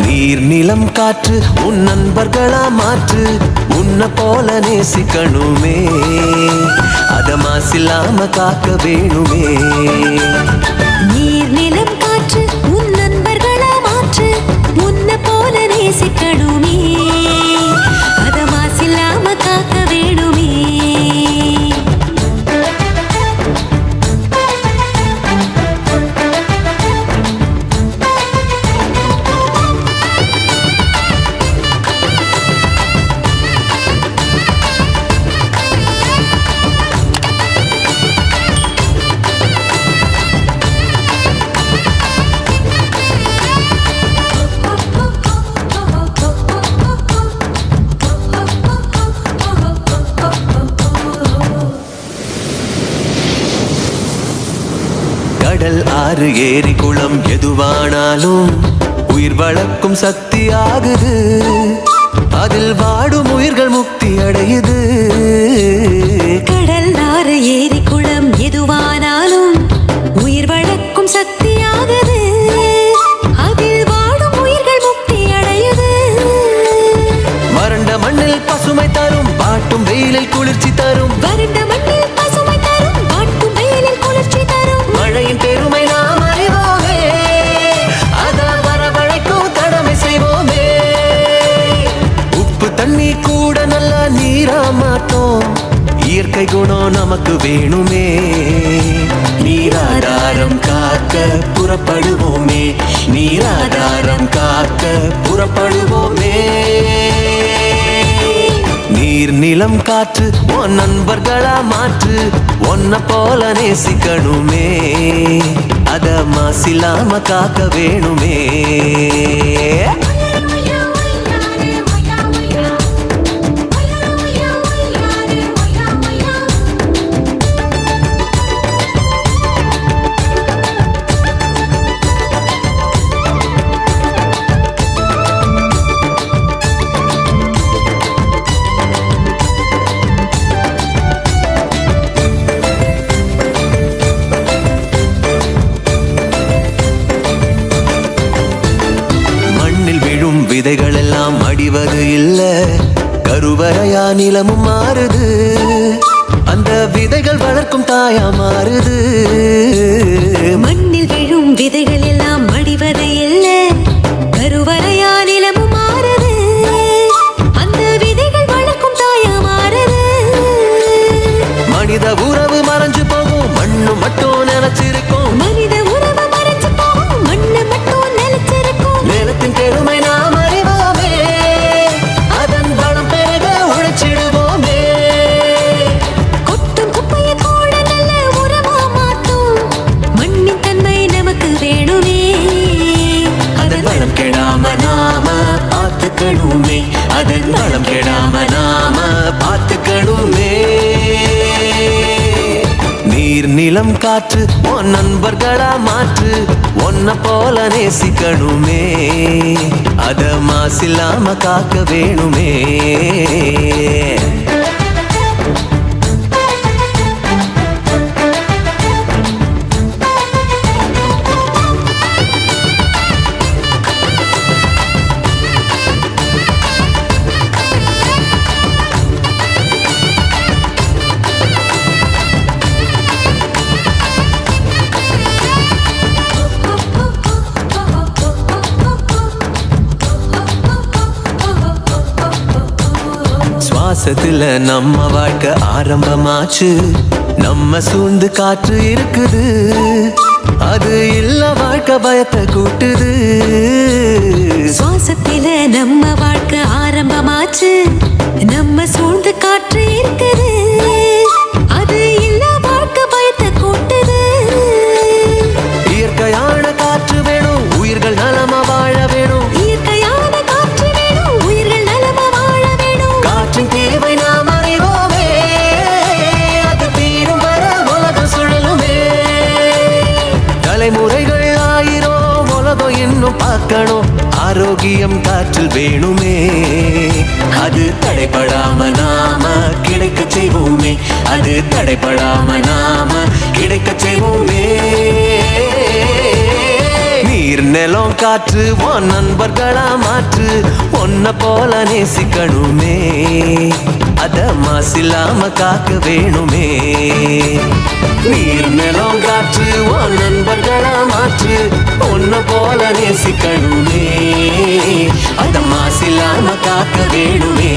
நீர் நிலம் காற்று உன் நண்பர்களா மாற்று உன்னை போல நேசிக்கணுமே அத மாசில்லாம காக்க வேணுமே நீர் நிலம் காற்று உன் நண்பர்களா மாற்று உன்னை போல நேசிக்கணுமே அத மாசில்லாம காக்க வேணுமே கடல் ஆறு ஏரி குளம் எதுவானாலும் உயிர் வளர்க்கும் சக்தி ஆகுது அதில் வாடும் உயிர்கள் முக்தி அடையுது கடல் ஆறு ஏரி குளம் எதுவானாலும் உயிர் வளர்க்கும் சக்தி ஆகுது அதில் வாடும் உயிர்கள் முக்தி அடையுது வறண்ட மண்ணில் பசுமை தரும் பாட்டும் வெயிலில் குளிர்ச்சி தரும் வறண்ட மண்ணில் பசுமை தரும் பாட்டும் வெயிலில் குளிர்ச்சி தரும் மழையின் பெருமை நாம் அறிவோமே அதான் வரவழைக்கும் கடமை செய்வோமே உப்பு தண்ணி கூட நல்ல நீரா மாட்டோம் இயற்கை குணம் நமக்கு வேணுமே நீராதாரம் காக்க புறப்படுவோமே நீராதாரம் காக்க புறப்படுவோமே நீர் நிலம் காற்று உன் நண்பர்களா மாற்று உன்னை போல நேசிக்கணுமே அத மாசில்லாம காக்க வேணுமே விதைகள் எல்லாம் அடிவது இல்ல கருவறையா நிலமும் மாறுது அந்த விதைகள் வளர்க்கும் தாயா மாறுது மண்ணில் விழும் விதைகள் எல்லாம் அடிவது இல்ல கருவறையா நிலமும் மாறுது அந்த விதைகள் வளர்க்கும் தாயா மாறுது மனித உறவு மறைஞ்சு போகும் மண்ணு மட்டும் நினைச்சிருக்கும் மனித உறவு மறைஞ்சு போகும் மண்ணு மட்டும் நினைச்சிருக்கும் நிலத்தின் பெருமை நாம் அதன் வளம் கெடாம நாம பார்த்துக்கணுமே நீர் நிலம் காற்று உன் நண்பர்களா மாற்று உன்னை போல நேசிக்கணுமே அத மாசில்லாம காக்க வேணுமே சுவாசத்துல நம்ம வாழ்க்கை ஆரம்பமாச்சு நம்ம சூழ்ந்து காற்று இருக்குது அது இல்ல வாழ்க்கை பயத்தை கூட்டுது ஆச்சு நம்ம சூழ்ந்து காற்று இருக்குது அது இல்லா வாழ்க்கை பயத்தை கூட்டுது இயற்கையான காற்று வேணும் உயிர்கள் நலமா வாழ வேணும் இயற்கையான காற்று வேணும் உயிர்கள் நலமா வாழ வேணும் காற்றின் தேவை நாம் அறிவோமே அது தீரும் வர உலகம் சுழலுமே தலைமுறைகள் ஆயிரம் உலகம் இன்னும் பார்க்கணும் ஆரோக்கியம் காற்றில் வேணுமே அது தடைபடாம நாம கிடைக்க செய்வோமே அது தடைபடாம நாம கிடைக்க செய்வோமே நீர் நிலம் காற்று உன் நண்பர்களா மாற்று ஒன்ன போல நேசிக்கணுமே அத மாசில்லாம காக்க வேணுமே நீர் நிலம் காற்று உன் நண்பர்களா மாற்று ஒன்ன போல நேசிக்கணுமே அத மாசில்லாம காக்க வேணுமே